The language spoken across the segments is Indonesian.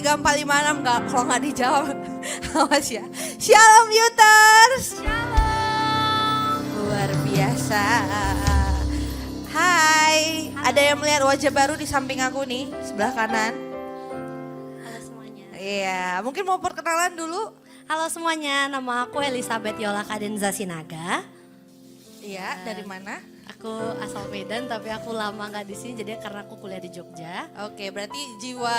3456 nggak kalau nggak dijawab. Awas ya. Shalom Yuters. Shalom. Luar biasa. Hai, ada yang melihat wajah baru di samping aku nih, sebelah kanan. Halo semuanya. Iya, mungkin mau perkenalan dulu. Halo semuanya, nama aku Elizabeth Yola Kadenza Sinaga. Iya, dari mana? Aku asal Medan tapi aku lama nggak di sini jadi karena aku kuliah di Jogja. Oke, berarti jiwa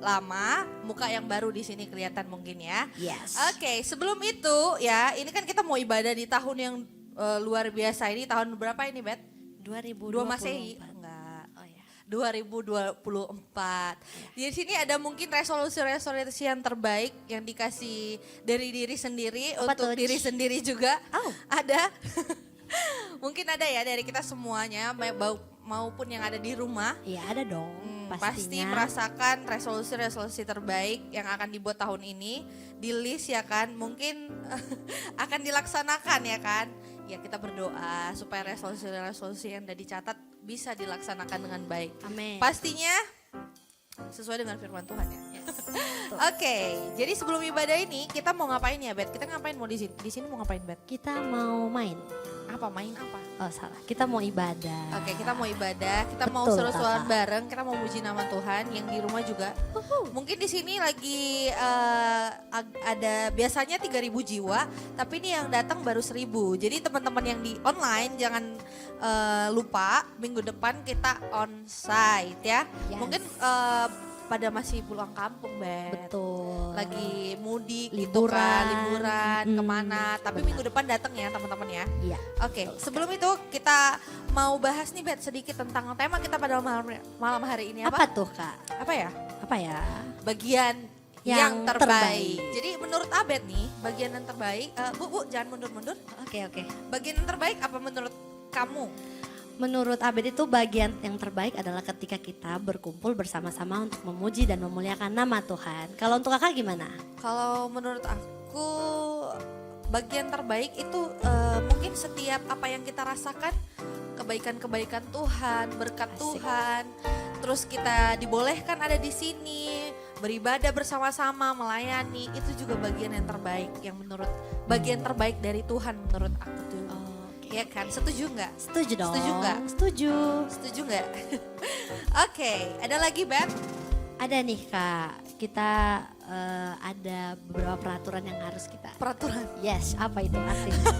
lama, muka yang baru di sini kelihatan mungkin ya. Yes. Oke, sebelum itu ya, ini kan kita mau ibadah di tahun yang luar biasa ini. Tahun berapa ini, Bet? 2024. 2 Masehi? Enggak. Oh ya. 2024. Di sini ada mungkin resolusi-resolusi yang terbaik yang dikasih dari diri sendiri. Apa untuk tuh? diri sendiri juga. Oh. Ada. Mungkin ada ya dari kita semuanya maupun yang ada di rumah. Iya ada dong. Pasti Pastinya. merasakan resolusi-resolusi terbaik yang akan dibuat tahun ini, di list ya kan, mungkin akan dilaksanakan ya kan. Ya kita berdoa supaya resolusi-resolusi yang udah dicatat bisa dilaksanakan dengan baik. Amin. Pastinya sesuai dengan firman Tuhan ya. Yes. Oke, jadi sebelum ibadah ini kita mau ngapain ya, Bet? Kita ngapain mau di sini? Di sini mau ngapain, Bet? Kita mau main. Apa main apa? Oh salah, kita mau ibadah. Oke, kita mau ibadah, kita mau Betul, seru-seruan Kakak. bareng, kita mau muji nama Tuhan yang di rumah juga. Mungkin di sini lagi ada biasanya 3.000 jiwa, tapi ini yang datang baru 1.000. Jadi teman-teman yang di online jangan lupa minggu depan kita on-site ya. Yes. Mungkin pada masih pulang kampung, Bet. Betul. Lagi mudik gitu Liburan. kan, liburan Mm-mm. kemana. Tapi minggu depan datang ya teman-teman ya. Iya. Oke, sebelum itu kita mau bahas nih, Bet, sedikit tentang tema kita pada malam hari ini Apa apa? tuh Kak? Apa ya? Apa ya? Bagian yang Yang terbaik. terbaik. Jadi menurut Abed nih, bagian yang terbaik, Bu, jangan mundur-mundur. Oke. Bagian yang terbaik apa menurut kamu? Menurut Abed itu bagian yang terbaik adalah ketika kita berkumpul bersama-sama untuk memuji dan memuliakan nama Tuhan. Kalau untuk kakak gimana? Kalau menurut aku bagian terbaik itu mungkin setiap apa yang kita rasakan, kebaikan-kebaikan Tuhan, berkat Asik. Tuhan, terus kita dibolehkan ada di sini, beribadah bersama-sama, melayani, itu juga bagian yang terbaik, yang menurut bagian terbaik dari Tuhan menurut aku tuh. Ya kan, setuju nggak? Setuju dong. Setuju nggak? Setuju. Setuju nggak? Oke, ada lagi, Beb? Ada nih Kak, kita ada beberapa peraturan yang harus kita. Peraturan Yes, apa itu artinya?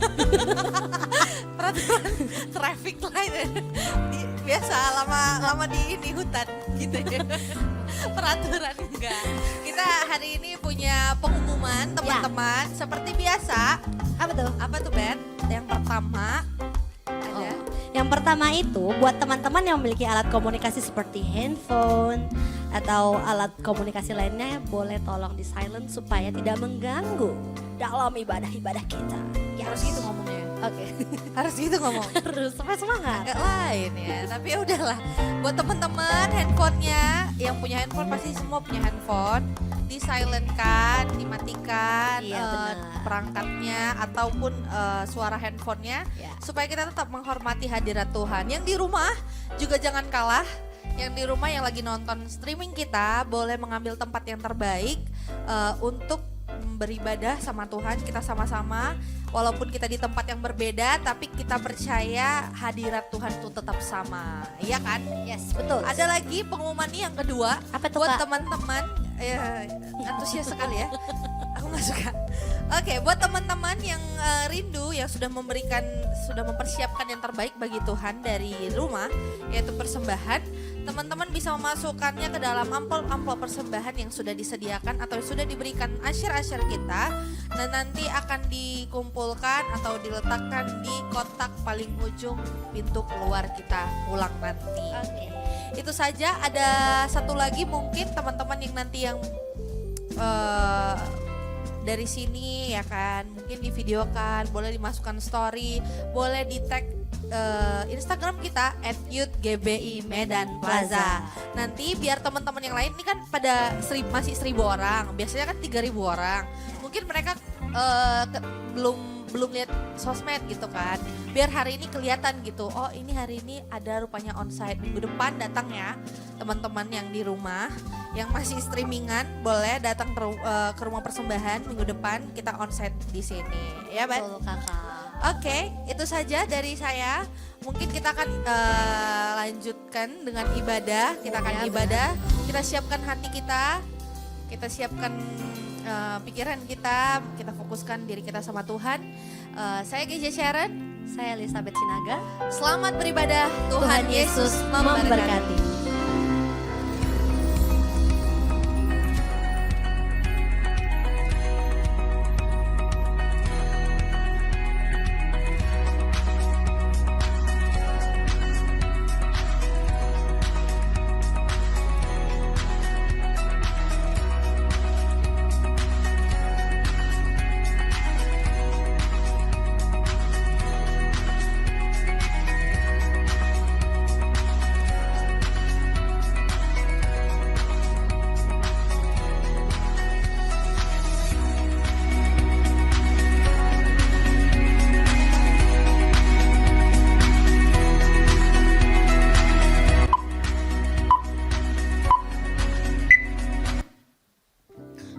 peraturan traffic light ya. Biasa lama di hutan gitu ya. Peraturan enggak. Kita hari ini punya pengumuman teman-teman. Seperti biasa. Apa tuh? Apa tuh, Bet? Yang pertama ada Oh. Yang pertama itu buat teman-teman yang memiliki alat komunikasi seperti handphone atau alat komunikasi lainnya boleh tolong di silent supaya tidak mengganggu dalam ibadah-ibadah kita. Ya harus gitu ngomongnya. Oke. Harus gitu ngomong. Harus sampai semangat. Agak lain ya, tapi ya udahlah. Buat teman-teman handphonenya, yang punya handphone pasti semua punya handphone, di silent kan, dimatikan Iya, benar. perangkatnya ataupun suara handphonenya, Ya. supaya kita tetap menghormati hadirat Tuhan. Yang di rumah juga jangan kalah. Yang di rumah yang lagi nonton streaming kita boleh mengambil tempat yang terbaik untuk beribadah sama Tuhan, kita sama-sama. Walaupun kita di tempat yang berbeda, tapi kita percaya hadirat Tuhan itu tetap sama, iya kan? Yes, betul. Ada lagi pengumuman nih yang kedua. Apa tuh, buat Kak? teman-teman, ya, antusias sekali ya. Aku nggak suka. Oke, buat teman-teman yang rindu, yang sudah mempersiapkan yang terbaik bagi Tuhan dari rumah, yaitu persembahan. Teman-teman bisa memasukkannya ke dalam amplop-amplop persembahan yang sudah disediakan atau sudah diberikan asyir-asyir kita. Dan nanti akan dikumpulkan atau diletakkan di kotak paling ujung pintu keluar kita pulang nanti. Oke. Itu saja. Ada satu lagi mungkin teman-teman yang nanti yang dari sini ya kan, mungkin divideokan, boleh dimasukkan story, boleh di tag Instagram kita @youthgbi Medan Plaza. Nanti biar teman-teman yang lain ini kan pada masih 1.000 orang, biasanya kan 3.000 orang. Mungkin mereka belum belum lihat sosmed gitu kan. Biar hari ini kelihatan gitu. Oh, ini hari ini ada rupanya onsite. Minggu depan datang ya teman-teman yang di rumah, yang masih streamingan boleh datang ke rumah persembahan minggu depan kita onsite di sini. Ya, Ban? Betul, Kakak. Oke, itu saja dari saya. Mungkin kita akan lanjutkan dengan ibadah. Kita akan ibadah. Kita siapkan hati kita. Kita siapkan pikiran kita. Kita fokuskan diri kita sama Tuhan. Saya Geja Sharon. Saya Elizabeth Sinaga. Selamat beribadah. Tuhan Yesus memberkati.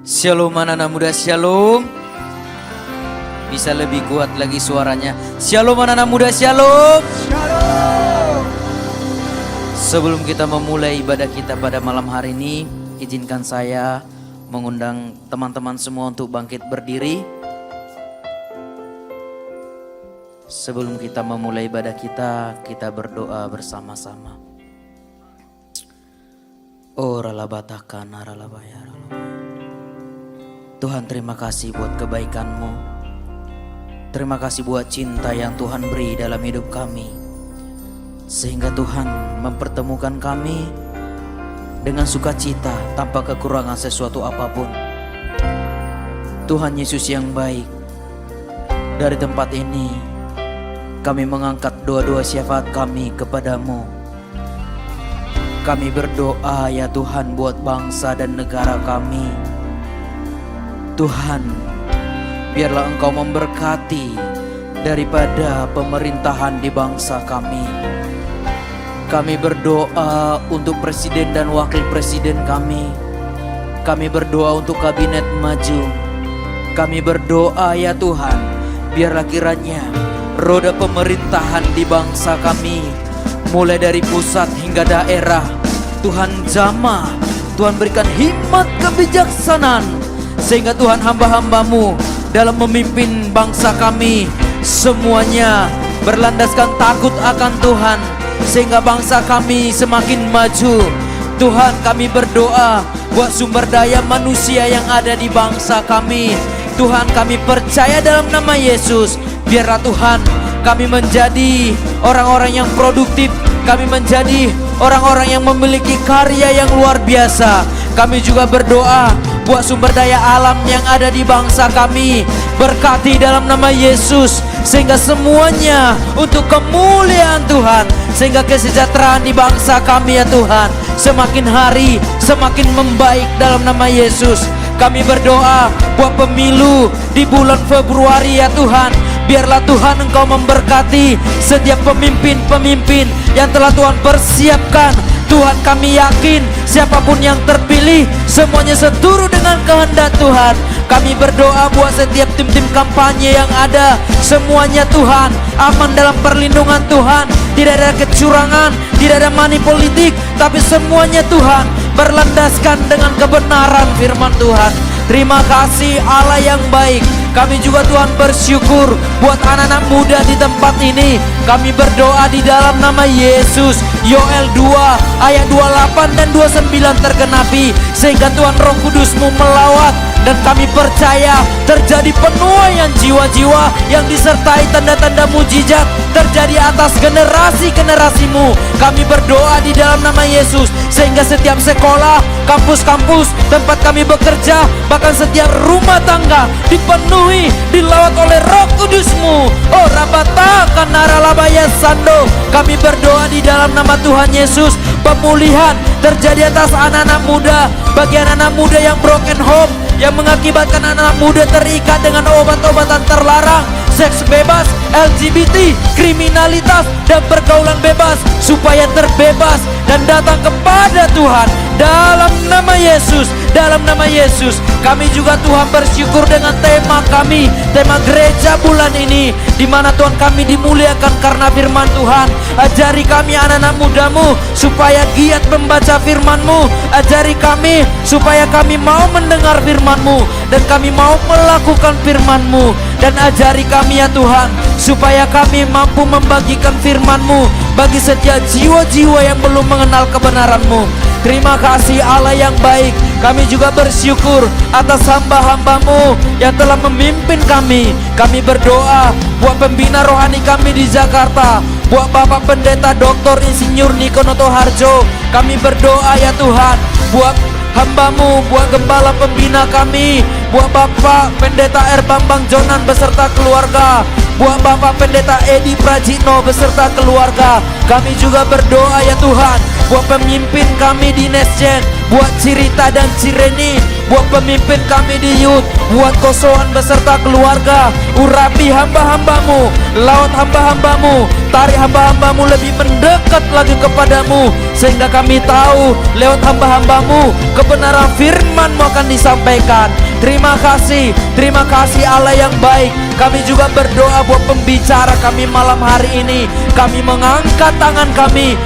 Shalom anak-anak muda, shalom. Bisa lebih kuat lagi suaranya. Shalom anak-anak muda, shalom. Sebelum kita memulai ibadah kita pada malam hari ini, izinkan saya mengundang teman-teman semua untuk bangkit berdiri. Sebelum kita memulai ibadah kita berdoa bersama-sama. Oh ralabataka naralabaya. Tuhan, terima kasih buat kebaikan-Mu. Terima kasih buat cinta yang Tuhan beri dalam hidup kami. Sehingga Tuhan mempertemukan kami dengan sukacita tanpa kekurangan sesuatu apapun. Tuhan Yesus yang baik, dari tempat ini kami mengangkat doa-doa syafaat kami kepadamu. Kami berdoa ya Tuhan buat bangsa dan negara kami. Tuhan, biarlah Engkau memberkati daripada pemerintahan di bangsa kami. Kami berdoa untuk presiden dan wakil presiden kami. Kami berdoa untuk kabinet maju. Kami berdoa ya Tuhan, biarlah kiranya roda pemerintahan di bangsa kami, mulai dari pusat hingga daerah, Tuhan jamah, Tuhan berikan hikmat kebijaksanaan, sehingga Tuhan hamba-hamba-Mu dalam memimpin bangsa kami semuanya berlandaskan takut akan Tuhan, sehingga bangsa kami semakin maju. Tuhan, kami berdoa buat sumber daya manusia yang ada di bangsa kami. Tuhan, kami percaya dalam nama Yesus, biarlah Tuhan kami menjadi orang-orang yang produktif. Kami menjadi orang-orang yang memiliki karya yang luar biasa. Kami juga berdoa buat sumber daya alam yang ada di bangsa kami. Berkati dalam nama Yesus, sehingga semuanya untuk kemuliaan Tuhan, sehingga kesejahteraan di bangsa kami ya Tuhan semakin hari semakin membaik dalam nama Yesus. Kami berdoa buat pemilu di bulan Februari ya Tuhan. Biarlah Tuhan Engkau memberkati setiap pemimpin-pemimpin yang telah Tuhan persiapkan. Tuhan, kami yakin siapapun yang terpilih semuanya seturut dengan kehendak Tuhan. Kami berdoa buat setiap tim-tim kampanye yang ada, semuanya Tuhan aman dalam perlindungan Tuhan. Tidak ada kecurangan, tidak ada money politik, tapi semuanya Tuhan berlandaskan dengan kebenaran firman Tuhan. Terima kasih Allah yang baik. Kami juga Tuhan bersyukur buat anak-anak muda di tempat ini. Kami berdoa di dalam nama Yesus. Yoel 2 ayat 28 dan 29 tergenapi, sehingga Tuhan Roh Kudus-Mu melawat. Dan kami percaya terjadi penuaian jiwa-jiwa yang disertai tanda-tanda mujizat terjadi atas generasi-generasi-Mu. Kami berdoa di dalam nama Yesus, sehingga setiap sekolah, kampus-kampus, tempat kami bekerja, bahkan setiap rumah tangga dipenuhi, dilawat oleh Roh Kudus-Mu. Oh rabata kanaralabaya sando. Kami berdoa di dalam nama Tuhan Yesus, pemulihan terjadi atas anak-anak muda. Bagi anak-anak muda yang broken home, yang mengakibatkan anak-anak muda terikat dengan obat-obatan terlarang, seks bebas, LGBT, kriminalitas, dan pergaulan bebas, supaya terbebas dan datang kepada Tuhan. Dalam nama Yesus, dalam nama Yesus, kami juga Tuhan bersyukur dengan tema kami, tema gereja bulan ini, di mana Tuhan kami dimuliakan karena firman Tuhan. Ajari kami anak-anak mudamu supaya giat membaca firman-Mu. Ajari kami supaya kami mau mendengar firman-Mu dan kami mau melakukan firman-Mu. Dan ajari kami ya Tuhan, supaya kami mampu membagikan firman-Mu bagi setiap jiwa-jiwa yang belum mengenal kebenaran-Mu. Terima kasih Allah yang baik. Kami juga bersyukur atas hamba-hamba-Mu yang telah memimpin kami. Kami berdoa buat pembina rohani kami di Jakarta, buat Bapak Pendeta Dr. Insinyur Nikonoto Harjo. Kami berdoa ya Tuhan, buat hamba-Mu, buat gembala pembina kami, buat Bapak Pendeta R. Bambang Jonan beserta keluarga, buat Bapak Pendeta Edi Prajitno beserta keluarga. Kami juga berdoa ya Tuhan, buat pemimpin kami di Nesjen, buat Cirita dan Cireni, buat pemimpin kami di Youth, buat Kosoan beserta keluarga. Urapi hamba-hamba-Mu, laut hamba-hamba-Mu, tarik hamba-hamba-Mu lebih mendekat lagi kepadamu, sehingga kami tahu lewat hamba-hamba-Mu kebenaran firman-Mu akan disampaikan. Terima kasih Allah yang baik. Kami juga berdoa buat pembicara kami malam hari ini. Kami mengangkat tangan kami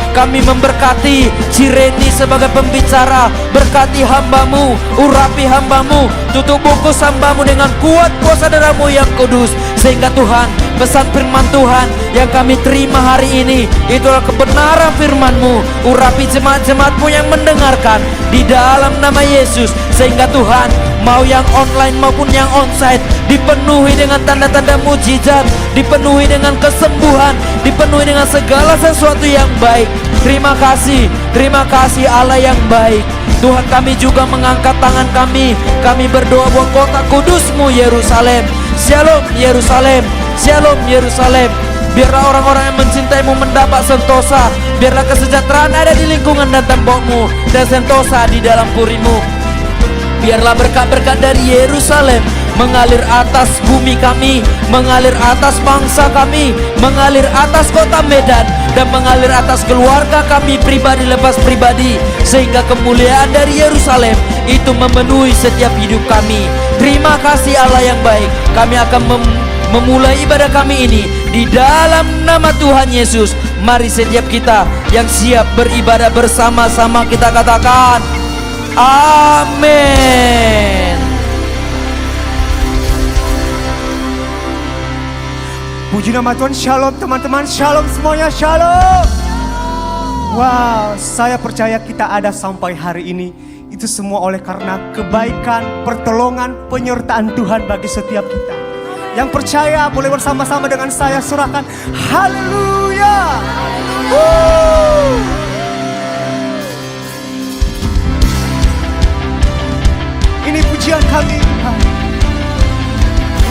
memberkati Cireni sebagai pembicara. Berkati hamba-Mu, urapi hamba-Mu, tutup bungkus hamba-Mu dengan kuat kuasa darah-Mu yang kudus, sehingga Tuhan, pesan firman Tuhan yang kami terima hari ini itulah kebenaran firman-Mu. Urapi jemaat-jemaat-Mu yang mendengarkan di dalam nama Yesus, sehingga Tuhan, mau yang online maupun yang onsite, dipenuhi dengan tanda-tanda mujizat, dipenuhi dengan kesembuhan, dipenuhi dengan segala sesuatu yang baik. Terima kasih Allah yang baik. Tuhan, kami juga mengangkat tangan kami berdoa buat kota kudus-Mu Yerusalem. Shalom Yerusalem, Shalom Yerusalem. Biarlah orang-orang yang mencintai-Mu mendapat sentosa. Biarlah kesejahteraan ada di lingkungan dan tembok-Mu, dan sentosa di dalam puri-Mu. Biarlah berkat-berkat dari Yerusalem mengalir atas bumi kami, mengalir atas bangsa kami, mengalir atas kota Medan, dan mengalir atas keluarga kami pribadi lepas pribadi, sehingga kemuliaan dari Yerusalem itu memenuhi setiap hidup kami. Terima kasih Allah yang baik. Kami akan memulai ibadah kami ini di dalam nama Tuhan Yesus. Mari setiap kita yang siap beribadah bersama-sama kita katakan amin. Puji nama Tuhan. Shalom teman-teman, shalom semuanya, shalom. Wow, saya percaya kita ada sampai hari ini, itu semua oleh karena kebaikan, pertolongan, penyertaan Tuhan bagi setiap kita. Yang percaya boleh bersama-sama dengan saya surahkan haleluya. Ini pujian kami,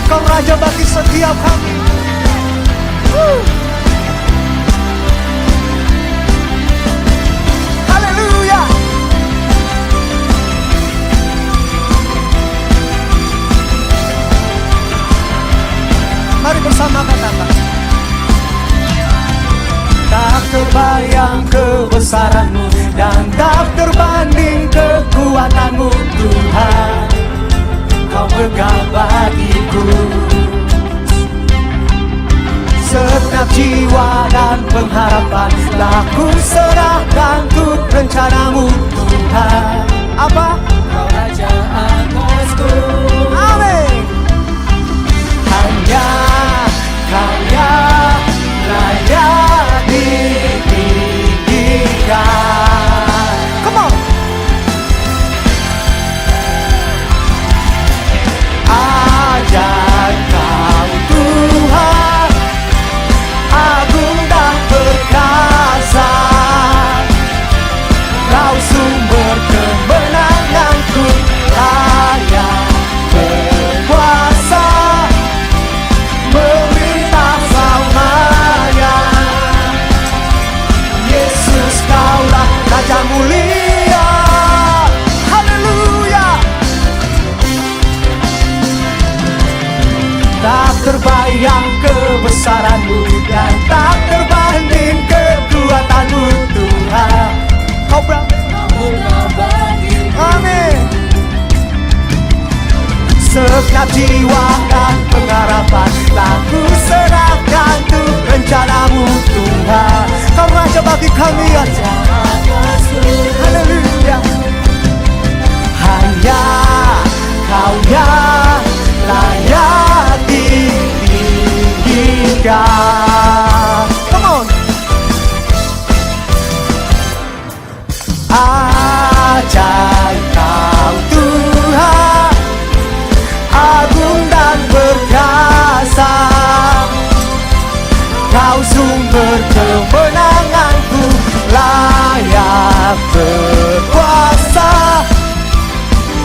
Engkau Raja bagi setiap kami. Haleluya. Mari bersama katakan. Tak terbayang kebesaran-Mu dan tak terbanding kekuatan-Mu Tuhan. Kau megah bagiku. Setiap jiwa dan pengharapan telah ku serahkan untuk rencana-Mu Tuhan. Apa? Kau Raja atasku. Amin. Hanya Raya ditinggikan. Come on. Ajar Kau Tuhan, agung dan perkasa. Kau sumber kemenanganku, layak terbayang kebesaran-Mu dan tak terbanding kekuatan-Mu Tuhan. Kau amin. Segenap jiwa dan pengharapan telah ku serahkan untuk rencana-Mu Tuhan. Kau Raja bagi kami ya Tuhan. Haleluya. Hanya Kau yang layak ditinggikan. Come on. Ajaib Kau Tuhan, agung dan perkasa. Kau sumber kemenanganku, layak berkuasa,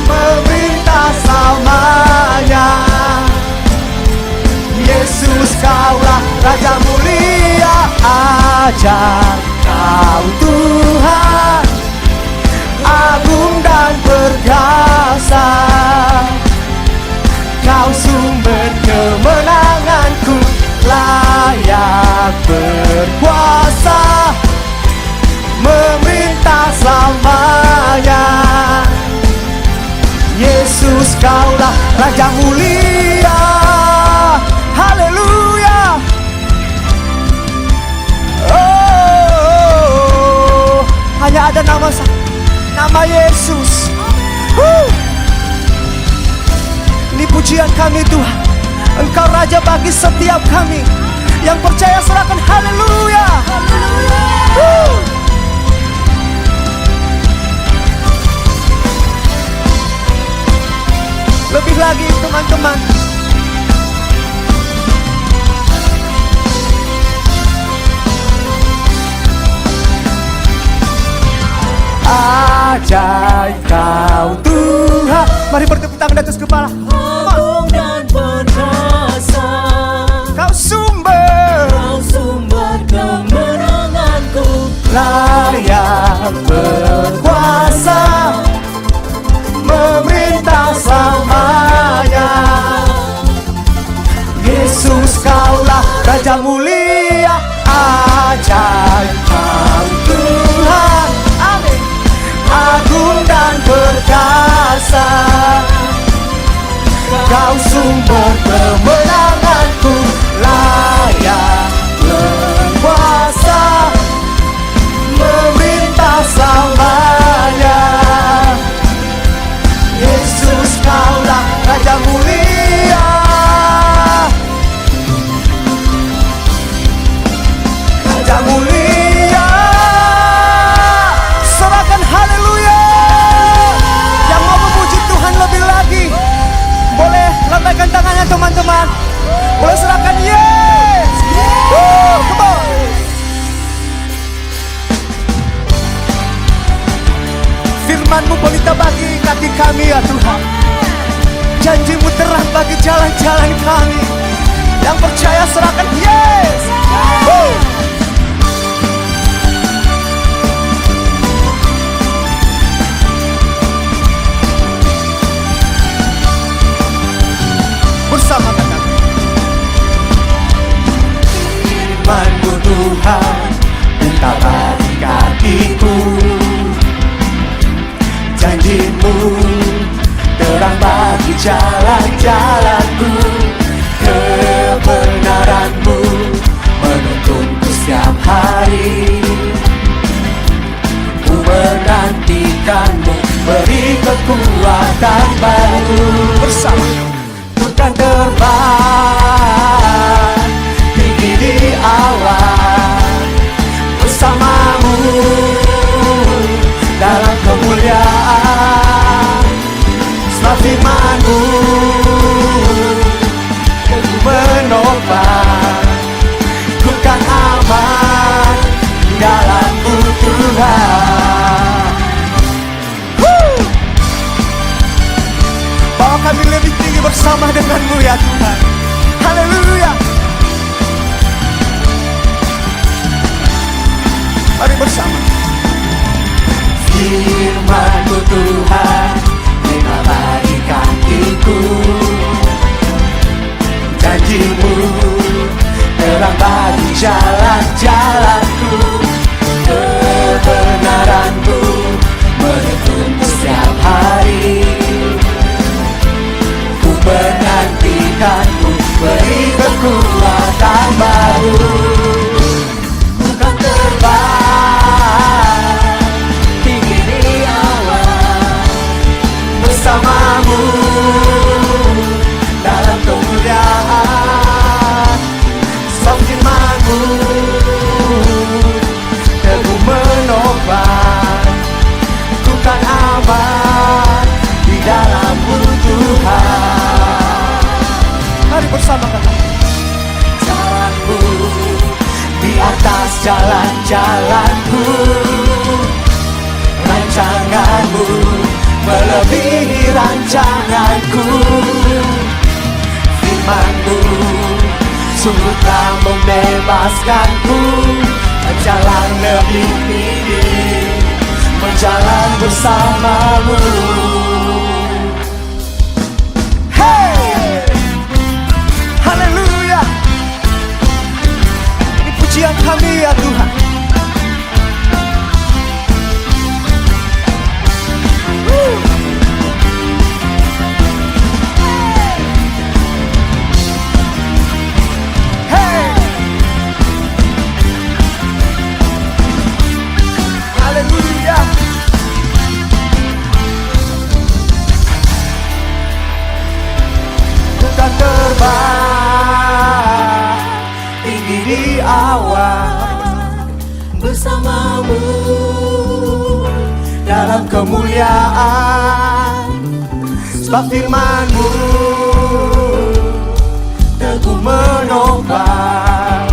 memerintah selamanya. Yesus Kaulah Raja mulia, ajaib Kau Tuhan, agung dan perkasa. Kau sumber kemenanganku, layak berkuasa, memerintah selamanya. Yesus Kaulah Raja mulia. Haleluya. Oh, hanya ada nama Yesus. Ini pujian kami Tuhan. Engkau Raja bagi setiap kami. Yang percaya serahkan haleluya. Lebih lagi teman-teman. Ajaib Kau Tuhan. Mari bertepuk tangan di atas kepala. Agung dan perkasa, Kau sumber kemenanganku, layak berkuasa, memerintah selamanya. Yesus Kaulah Raja mulia, ajaib Kau Tuhan, amin, agung dan perkasa. Kau sumber kemenanganku, layak berkuasa, memerintah selamanya. Yesus Kaulah Raja mulia, Raja mulia. Serahkan haleluya. Yang mau memuji Tuhan lebih lagi, boleh lambaikan tangannya teman-teman. Boleh serahkan yes. Come on. Firman-Mu pelita bagi kaki kami ya Tuhan. Janji-Mu terang bagi jalan-jalan kami. Yang percaya serahkan yes. Bersama kata firman-Mu Tuhan, minta bagi kakiku. Janji-Mu terang bagi jalan-jalanku. Kebenaran-Mu menuntunku setiap hari. Ku menantikan-Mu, beri kekuatan baru. Bersama bukan terbang tinggi di awan, bersama-Mu dalam kemuliaan. Sebab firman-Mu menopang, ku kan aman di dalam-Mu Tuhan. Bawa kami lebih tinggi bersama dengan-Mu ya Tuhan. Haleluya. Mari bersama. Firman-Mu Tuhan, bagi kakiku. Janji dirimu, terang bagi jalan-jalanku. Kebenaranmu menuntunku setiap hari. Ku menantikanmu, beri kekuatan baru. Ku kan terbang tinggi di awan bersamamu dalam kemuliaan. Sebab firman-Mu teguh menopang, ku kan aman di dalam-Mu Tuhan. Mari bersama kata. Jalanku di atas jalan-jalanku, rancangan-Mu melebihi rancanganku. Firman-Mu sungguh telah membebaskanku, berjalan lebih tinggi, berjalan bersama-Mu. Hey! Haleluya. Ini pujian kami ya Tuhan. Hey! Haleluya. Ku kan terbang tinggi di awan Bersama-Mu dalam kemuliaan. sebab firman-Mu Teguh menopang,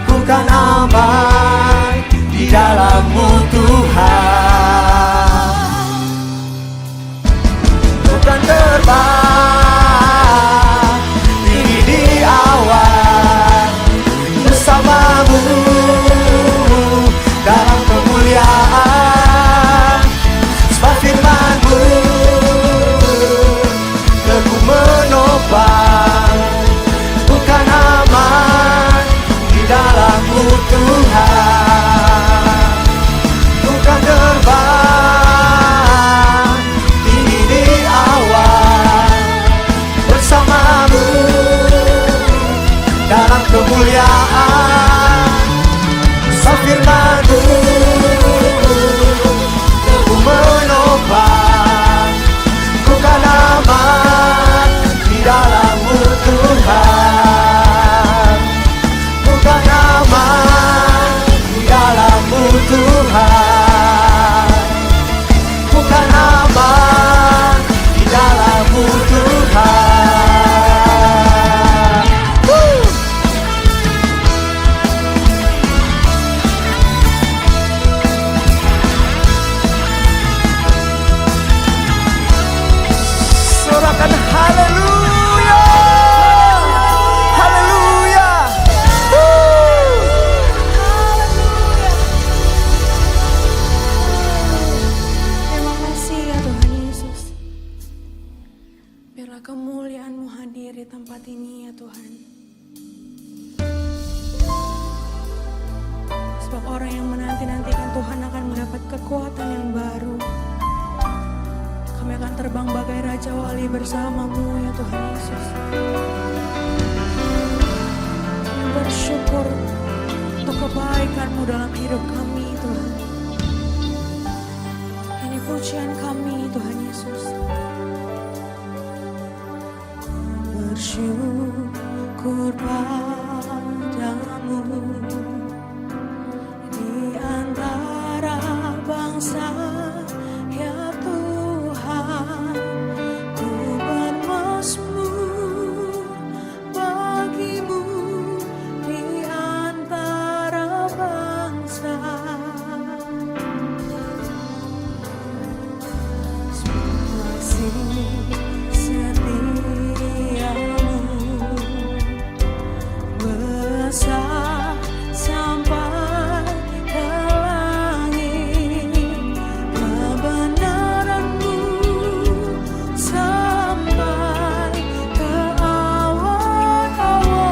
ku kan aman di dalam-Mu Tuhan. ku kan terbang tinggi di awan bersama-Mu dalam kemuliaan. Sebab firman-Mu teguh menopang, ku kan aman di dalam-Mu Tuhan. Ku kan terbang tinggi di awan bersama-Mu dalam kemuliaan. Sebab firman-Mu teguh menopang, ku kan aman di dalam-Mu Tuhan. Ku kan aman di dalam-Mu Tuhan. Ku kan aman di dalam-Mu Tuhan. Sorakan haleluya. Haleluya. Terima kasih ya Tuhan Yesus. Biarlah kemuliaan-Mu hadir di tempat ini ya Tuhan. Sebab orang yang menanti-nantikan Tuhan akan mendapat kekuatan yang baru. Kami akan terbang bagai Raja Wali bersama-Mu ya Tuhan Yesus. Kami bersyukur untuk kebaikan-Mu dalam hidup kami Tuhan. Ini pujian kami Tuhan Yesus. Bersyukur padamu di antara bangsa ya Tuhan. Ku bermazmur bagi-Mu di antara bangsa. Kasih setiamu besar sampai ke langit, kebenaran-Mu sampai ke awan-awan.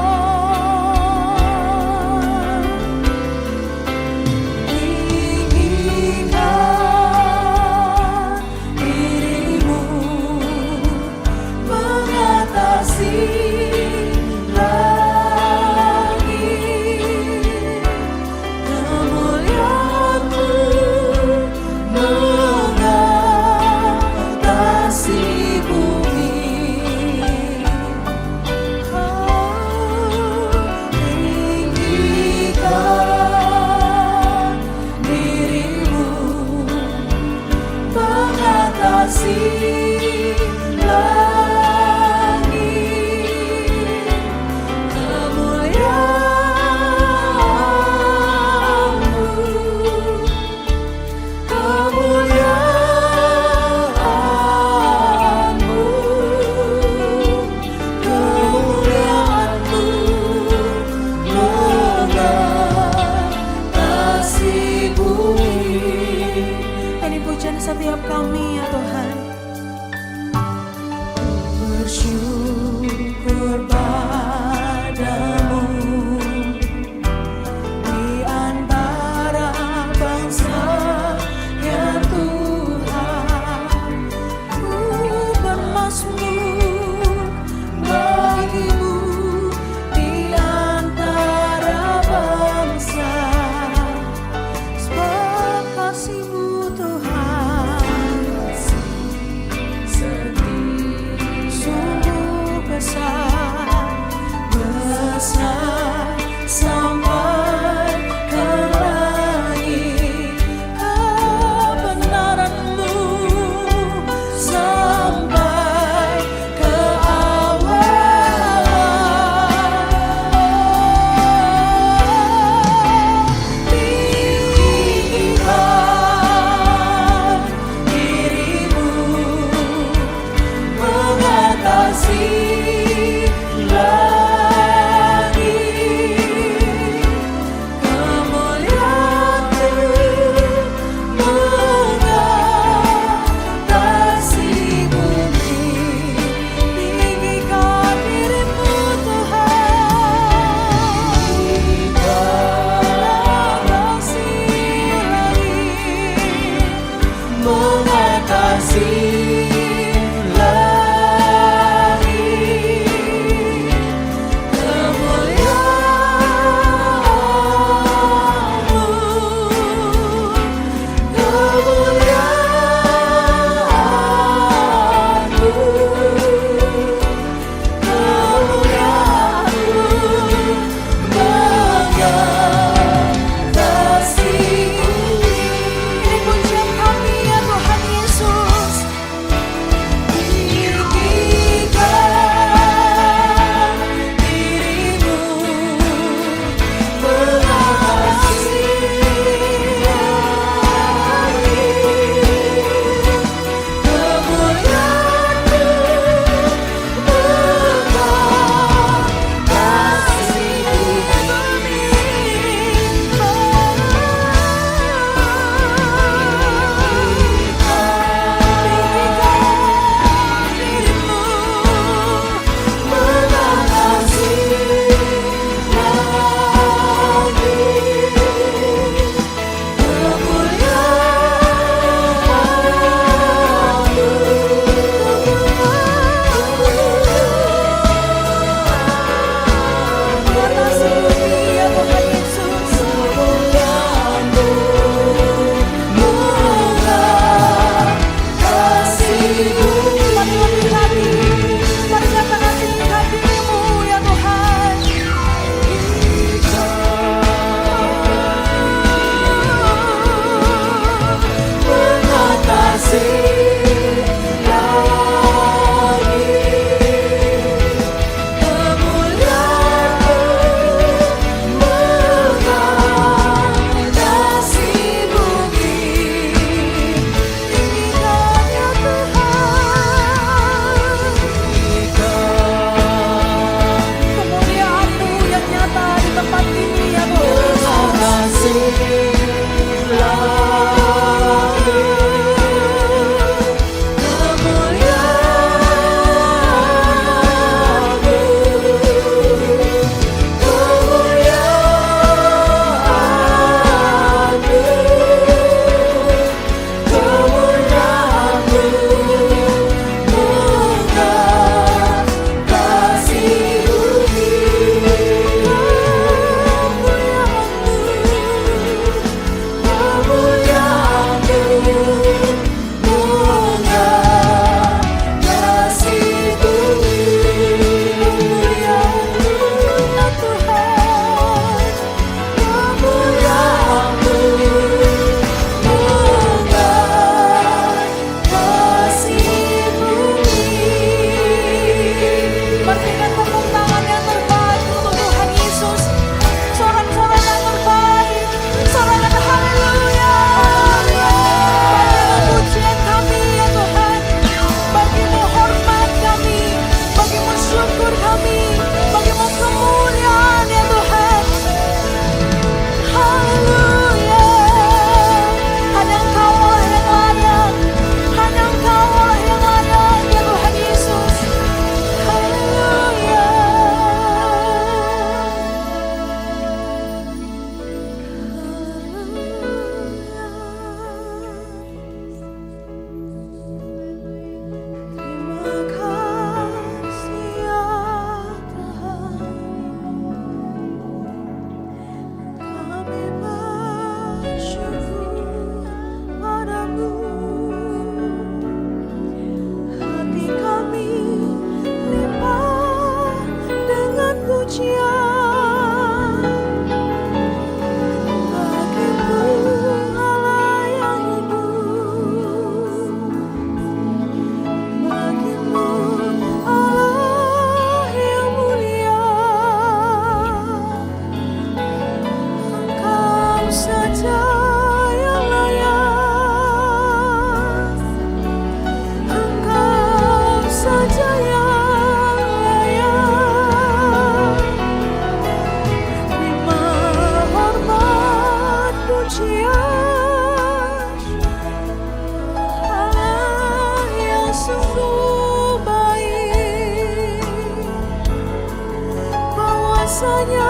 kasih langit, kemuliaan-Mu, kemuliaan-Mu, kemuliaan-Mu mengatasi bumi. Ini pujian setiap kami ya Tuhan.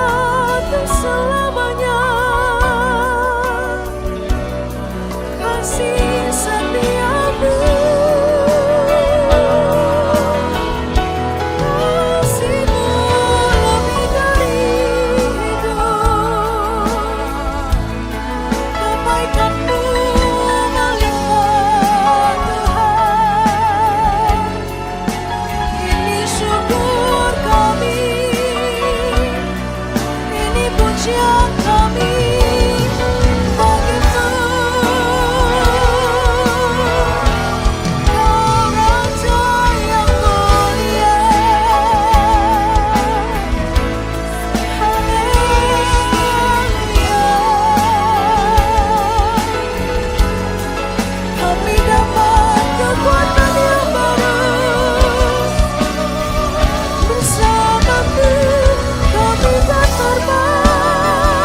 untuk selamanya. Kasih setiamu, kasihmu lebih dari hidup, kebaikanmu melimpah Tuhan. Ini syukur kami, ini pujian kami bagimu. Kau Raja yang mulia. Haleluya. Kami dapat kekuatan yang baru. Bersamamu kami tak terbang.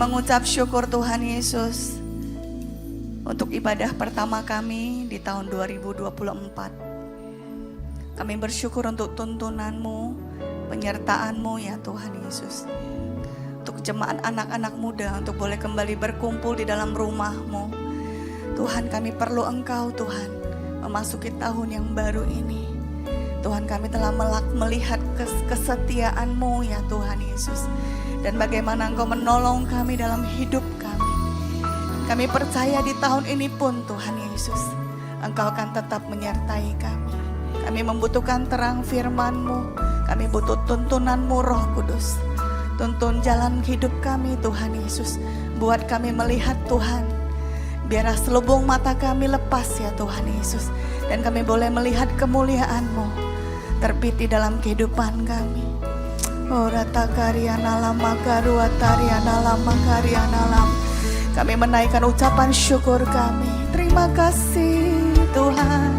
mengucap syukur Tuhan Yesus untuk ibadah pertama kami di tahun 2024. Kami bersyukur untuk tuntunan-Mu, penyertaan-Mu ya Tuhan Yesus. Untuk jemaat anak-anak muda untuk boleh kembali berkumpul di dalam rumah-Mu. Tuhan, kami perlu Engkau Tuhan memasuki tahun yang baru ini. Tuhan, kami telah melihat kesetiaan-Mu ya Tuhan Yesus. Dan bagaimana Engkau menolong kami dalam hidup kami. Kami percaya di tahun ini pun Tuhan Yesus, Engkau akan tetap menyertai kami. Kami membutuhkan terang firman-Mu. Kami butuh tuntunan-Mu Roh Kudus. Tuntun jalan hidup kami Tuhan Yesus. Buat kami melihat Tuhan. Biarlah selubung mata kami lepas ya Tuhan Yesus. Dan kami boleh melihat kemuliaan-Mu terbit di dalam kehidupan kami. Ora takariana lama karuatariana lama kariana lam. Kami menaikkan ucapan syukur kami. Terima kasih Tuhan.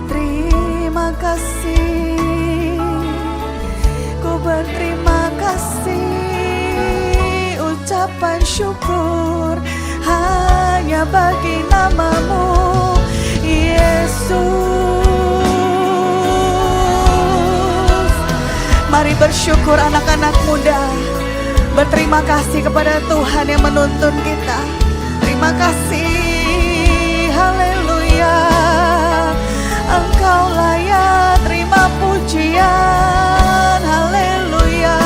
Terima kasih. Ku berterima kasih. Ucapan syukur hanya bagi nama-Mu Yesus. Mari bersyukur anak-anak muda. Berterima kasih kepada Tuhan yang menuntun kita. Terima kasih. Haleluya. Engkau layak terima pujian. Haleluya.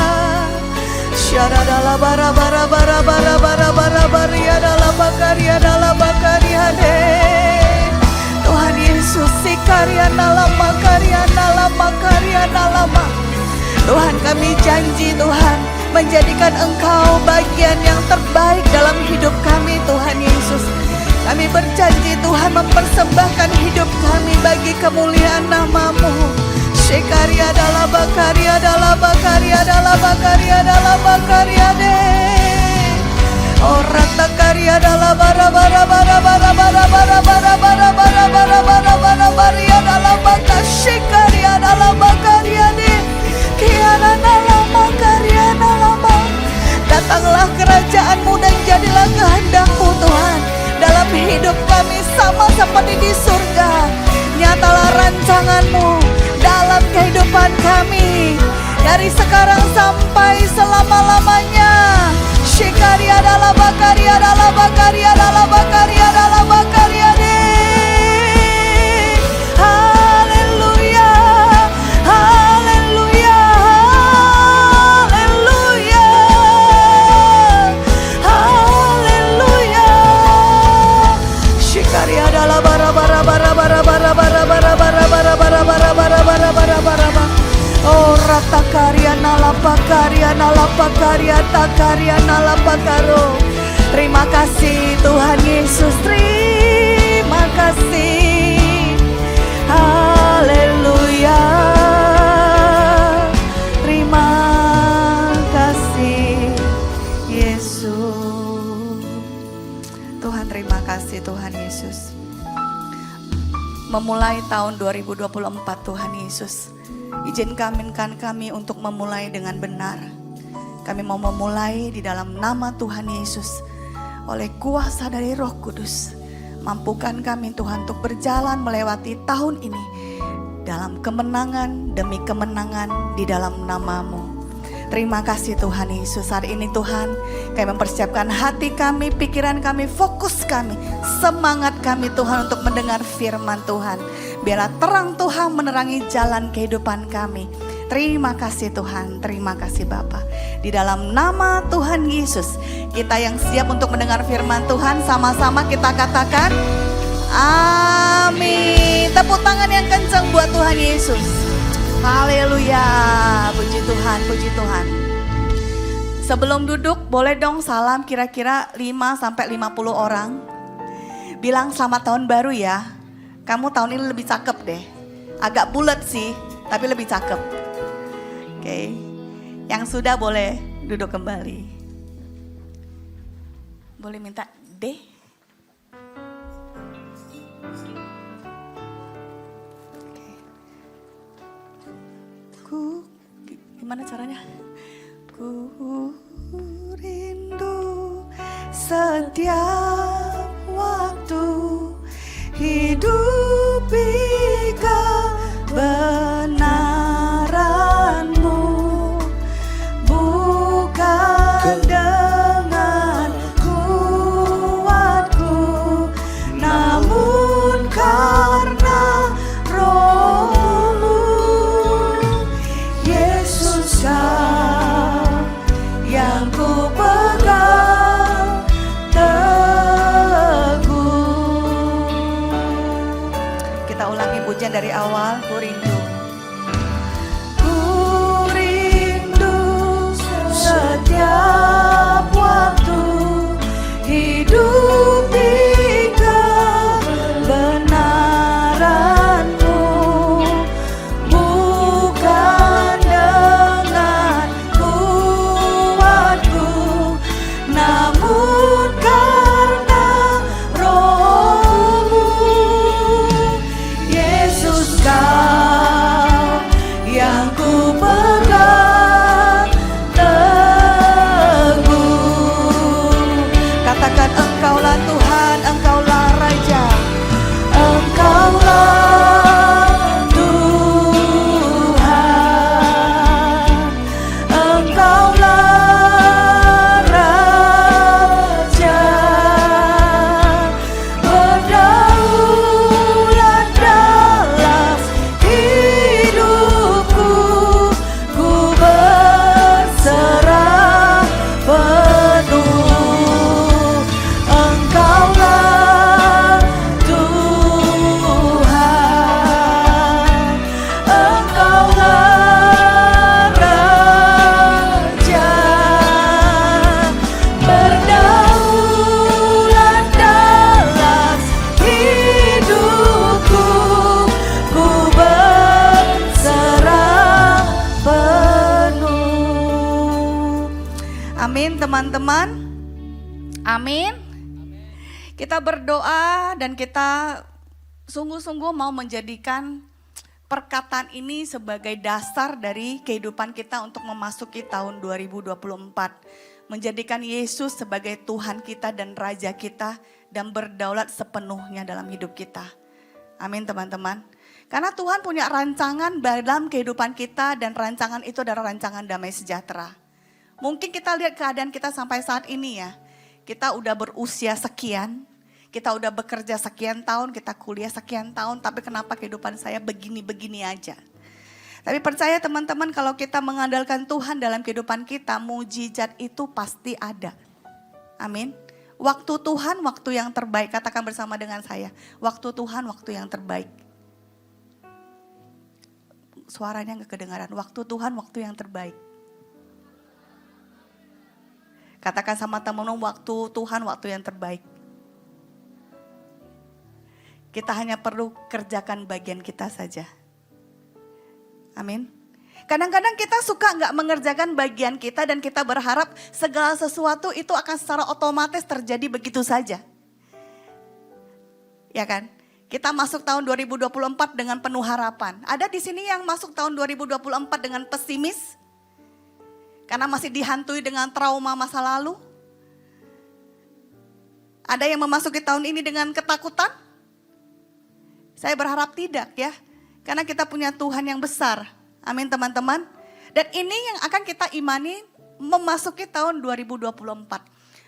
Syaradala bara bara bara bara bara bara baria dalam bakaria dalam bakaria deh. Tuhan Yesus sikaria dalam bakaria dalam bakaria dalam. Tuhan, kami janji Tuhan menjadikan Engkau bagian yang terbaik dalam hidup kami Tuhan Yesus. Kami berjanji Tuhan mempersembahkan hidup kami bagi kemuliaan nama-Mu. Shekaria dalam bakaria dalam bakaria dalam bakaria dalam bakaria deh. Orang takaria dalam bara bara bara bara bara bara bara bara bara bara bara bara baria dalam bakar shekaria dalam bakaria deh. Kiana lama karyana lama. Datanglah kerajaan-Mu dan jadilah kehendak-Mu Tuhan dalam hidup kami sama seperti di surga. Nyatalah rancangan-Mu dalam kehidupan kami dari sekarang sampai selama-lamanya. Shikaria dalam bakaria dalam bakaria dalam bakaria dalam bakaria deh. Haleluya. Haleluya. Oh rata karya nalapa karya nalapakaro. Terima kasih Tuhan Yesus, terima kasih. Haleluya. Terima kasih Yesus. Tuhan, terima kasih Tuhan Yesus. Memulai tahun 2024 Tuhan Yesus, izinkan kami untuk memulai dengan benar. Kami mau memulai di dalam nama Tuhan Yesus. Oleh kuasa dari Roh Kudus, mampukan kami Tuhan untuk berjalan melewati tahun ini dalam kemenangan demi kemenangan di dalam nama-Mu. Terima kasih Tuhan Yesus. Hari ini Tuhan, kami mempersiapkan hati kami, pikiran kami, fokus kami, semangat kami Tuhan untuk mendengar firman Tuhan. Biarlah terang Tuhan menerangi jalan kehidupan kami. Terima kasih Tuhan, terima kasih Bapa. Di dalam nama Tuhan Yesus, kita yang siap untuk mendengar firman Tuhan, sama-sama kita katakan amin. Tepuk tangan yang kencang buat Tuhan Yesus. Haleluya, puji Tuhan, puji Tuhan. Sebelum duduk, boleh dong salam kira-kira 5-50 orang. Bilang selamat tahun baru ya. Kamu tahun ini lebih cakep deh. Agak bulat sih, tapi lebih cakep. Oke, yang sudah boleh duduk kembali. Boleh minta D? Gimana caranya? Ku rindu setiap waktu, hidupi kebenaran-Mu, bukan dengan kuatku, namun karena Roh-Mu. Yesus, Kau yang ku pegang teguh. Kita ulangi pujian dari awal. Ku rindu, ku rindu setiap waktu, hidupi kebenaran-Mu, bukan dengan kuatku, namun karena Roh-Mu. Yesus, Kau yang ku pegang teguh. Katakan, Engkaulah Tuhan, Engkaulah Raja, Engkaulah Tuhan, Engkaulah Raja, berdaulat dalam hidupku, ku berserah penuh. Engkaulah Tuhan, Engkaulah Raja, berdaulat dalam hidupku, ku berserah penuh. Amin, teman-teman. Amin. Kita berdoa dan kita sungguh-sungguh mau menjadikan perkataan ini sebagai dasar dari kehidupan kita untuk memasuki tahun 2024. Menjadikan Yesus sebagai Tuhan kita dan Raja kita dan berdaulat sepenuhnya dalam hidup kita. Amin, teman-teman. Karena Tuhan punya rancangan dalam kehidupan kita dan rancangan itu adalah rancangan damai sejahtera. Mungkin kita lihat keadaan kita sampai saat ini ya. Kita udah berusia sekian, kita udah bekerja sekian tahun, kita kuliah sekian tahun, tapi kenapa kehidupan saya begini-begini aja. Tapi percaya teman-teman, kalau kita mengandalkan Tuhan dalam kehidupan kita, mujizat itu pasti ada. Amin. Waktu Tuhan, waktu yang terbaik. Katakan bersama dengan saya, waktu Tuhan, waktu yang terbaik. Suaranya gak kedengaran, waktu Tuhan, waktu yang terbaik. Katakan sama teman-teman, waktu Tuhan, waktu yang terbaik. Kita hanya perlu kerjakan bagian kita saja. Amin. Kadang-kadang kita suka gak mengerjakan bagian kita dan kita berharap segala sesuatu itu akan secara otomatis terjadi begitu saja. Ya kan? Kita masuk tahun 2024 dengan penuh harapan. Ada di sini yang masuk tahun 2024 dengan pesimis? Karena masih dihantui dengan trauma masa lalu. Ada yang memasuki tahun ini dengan ketakutan? Saya berharap tidak ya. Karena kita punya Tuhan yang besar. Amin, teman-teman. Dan ini yang akan kita imani memasuki tahun 2024.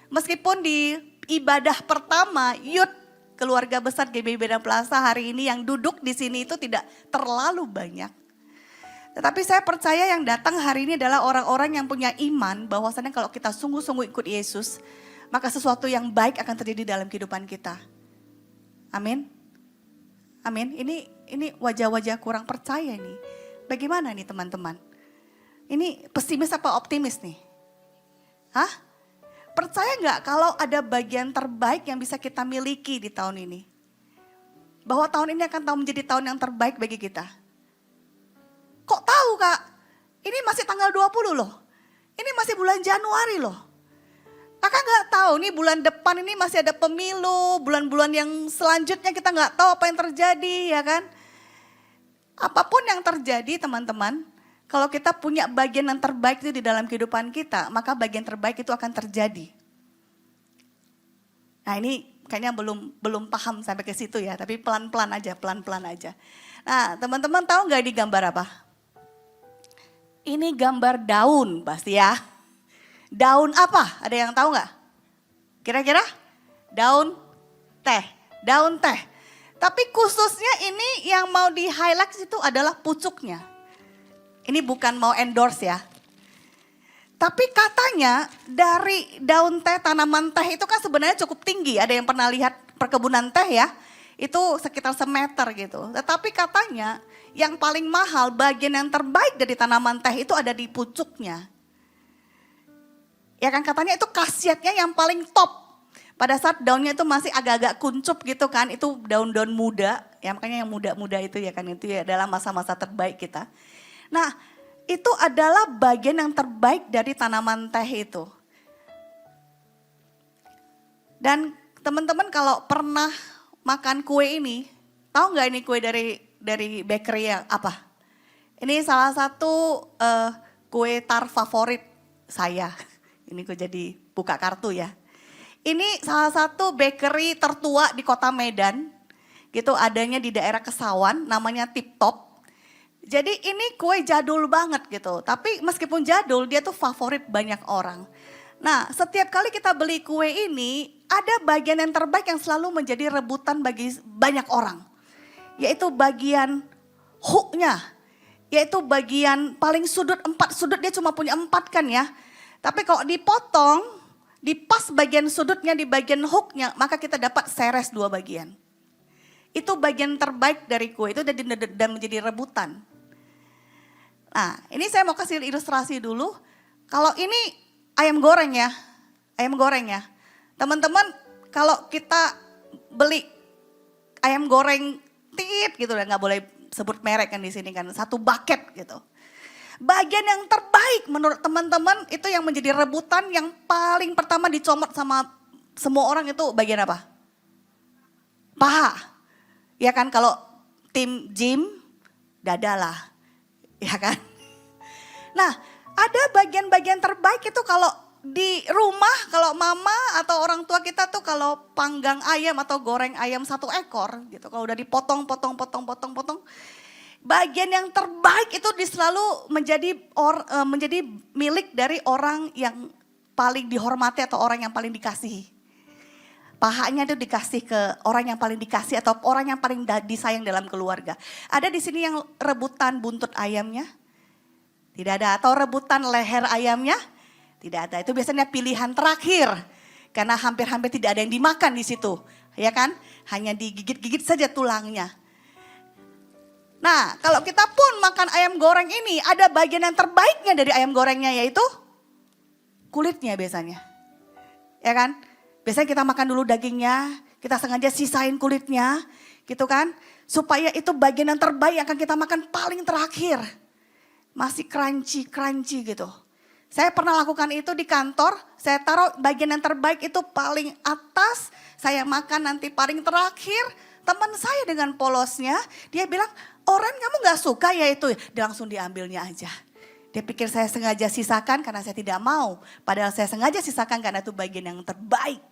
Meskipun di ibadah pertama Youth Keluarga Besar GBI Medan Plaza hari ini yang duduk di sini itu tidak terlalu banyak. Tetapi saya percaya yang datang hari ini adalah orang-orang yang punya iman bahwasannya kalau kita sungguh-sungguh ikut Yesus, maka sesuatu yang baik akan terjadi dalam kehidupan kita. Amin. Amin. Ini wajah-wajah kurang percaya nih. Bagaimana nih teman-teman? Ini pesimis apa optimis nih? Hah? Percaya nggak kalau ada bagian terbaik yang bisa kita miliki di tahun ini? Bahwa tahun ini akan menjadi tahun yang terbaik bagi kita. Kok tahu Kak? Ini masih tanggal 20 loh. Ini masih bulan Januari loh. Kakak nggak tahu nih bulan depan ini masih ada pemilu, bulan-bulan yang selanjutnya kita nggak tahu apa yang terjadi ya kan. Apapun yang terjadi teman-teman, kalau kita punya bagian yang terbaik itu di dalam kehidupan kita, maka bagian terbaik itu akan terjadi. Nah ini kayaknya belum paham sampai ke situ ya, tapi pelan-pelan aja, pelan-pelan aja. Nah teman-teman tahu nggak ini gambar apa? Ini gambar daun pasti ya. Daun apa? Ada yang tahu nggak? Kira-kira? Daun teh, daun teh. Tapi khususnya ini yang mau di highlight itu adalah pucuknya. Ini bukan mau endorse ya. Tapi katanya dari daun teh, tanaman teh itu kan sebenarnya cukup tinggi. Ada yang pernah lihat perkebunan teh ya? Itu sekitar semeter gitu. Tetapi katanya yang paling mahal, bagian yang terbaik dari tanaman teh itu ada di pucuknya. Ya kan katanya itu khasiatnya yang paling top. Pada saat daunnya itu masih agak-agak kuncup gitu kan, itu daun-daun muda. Ya makanya yang muda-muda itu ya kan, itu ya adalah masa-masa terbaik kita. Nah itu adalah bagian yang terbaik dari tanaman teh itu. Dan teman-teman kalau pernah makan kue ini, tahu nggak ini kue dari bakery yang apa? Ini salah satu kue tar favorit saya. Ini gue jadi buka kartu ya. Ini salah satu bakery tertua di kota Medan. Gitu adanya di daerah Kesawan, namanya Tip Top. Jadi ini kue jadul banget gitu. Tapi meskipun jadul, dia tuh favorit banyak orang. Nah setiap kali kita beli kue ini, ada bagian yang terbaik yang selalu menjadi rebutan bagi banyak orang. Yaitu bagian hooknya. Yaitu bagian paling sudut, 4 sudut, dia cuma punya 4 kan ya. Tapi kalau dipotong, di pas bagian sudutnya, di bagian hooknya, maka kita dapat seres 2 bagian. Itu bagian terbaik dari kue itu dan menjadi rebutan. Nah ini saya mau kasih ilustrasi dulu. Kalau ini ayam goreng ya, ayam goreng ya. Teman-teman kalau kita beli ayam goreng tit gitu, nggak boleh sebut merek kan di sini kan, 1 bucket gitu. Bagian yang terbaik menurut teman-teman itu yang menjadi rebutan yang paling pertama dicomot sama semua orang itu bagian apa? Paha. Ya kan kalau tim gym, dada lah. Ya kan? Nah ada bagian-bagian terbaik itu kalau di rumah, kalau mama atau orang tua kita tuh kalau panggang ayam atau goreng ayam 1 ekor gitu. Kalau udah dipotong, potong. Bagian yang terbaik itu selalu menjadi milik dari orang yang paling dihormati atau orang yang paling dikasihi. Pahanya itu dikasih ke orang yang paling dikasih atau orang yang paling disayang dalam keluarga. Ada di sini yang rebutan buntut ayamnya? Tidak ada. Atau rebutan leher ayamnya? Tidak ada. Itu biasanya pilihan terakhir. Karena hampir-hampir tidak ada yang dimakan di situ. Ya kan? Hanya digigit-gigit saja tulangnya. Nah kalau kita pun makan ayam goreng ini, ada bagian yang terbaiknya dari ayam gorengnya yaitu kulitnya biasanya. Ya kan? Biasanya kita makan dulu dagingnya, kita sengaja sisain kulitnya gitu kan. Supaya itu bagian yang terbaik yang akan kita makan paling terakhir. Masih crunchy gitu. Saya pernah lakukan itu di kantor, saya taruh bagian yang terbaik itu paling atas, saya makan nanti paling terakhir. Teman saya dengan polosnya, dia bilang, Oren kamu gak suka ya itu? Dia langsung diambilnya aja. Dia pikir saya sengaja sisakan karena saya tidak mau. Padahal saya sengaja sisakan karena itu bagian yang terbaik.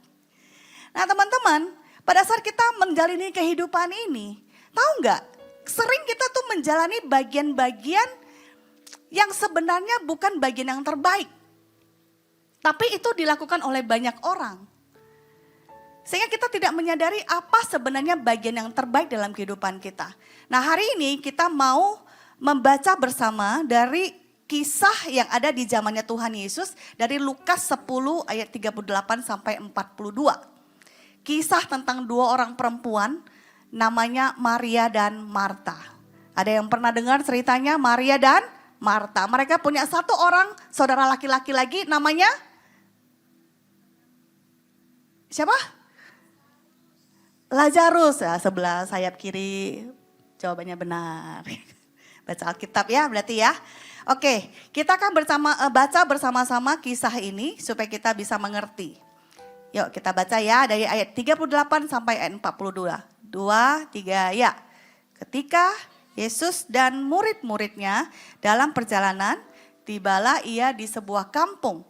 Nah teman-teman, pada saat kita menjalani kehidupan ini, tahu gak? Sering kita tuh menjalani bagian-bagian yang sebenarnya bukan bagian yang terbaik. Tapi itu dilakukan oleh banyak orang. Sehingga kita tidak menyadari apa sebenarnya bagian yang terbaik dalam kehidupan kita. Nah hari ini kita mau membaca bersama dari kisah yang ada di zamannya Tuhan Yesus. Dari Lukas 10 ayat 38 sampai 42. Kisah tentang 2 orang perempuan namanya Maria dan Marta. Ada yang pernah dengar ceritanya Maria dan Marta? Mereka punya 1 orang saudara laki-laki lagi namanya siapa? Lazarus, ya, sebelah sayap kiri, jawabannya benar. Baca Alkitab ya berarti ya. Oke, kita akan baca bersama-sama kisah ini supaya kita bisa mengerti. Yuk kita baca ya dari ayat 38 sampai ayat 42. 2, 3 ya. Ketika Yesus dan murid-muridnya dalam perjalanan, tibalah ia di sebuah kampung.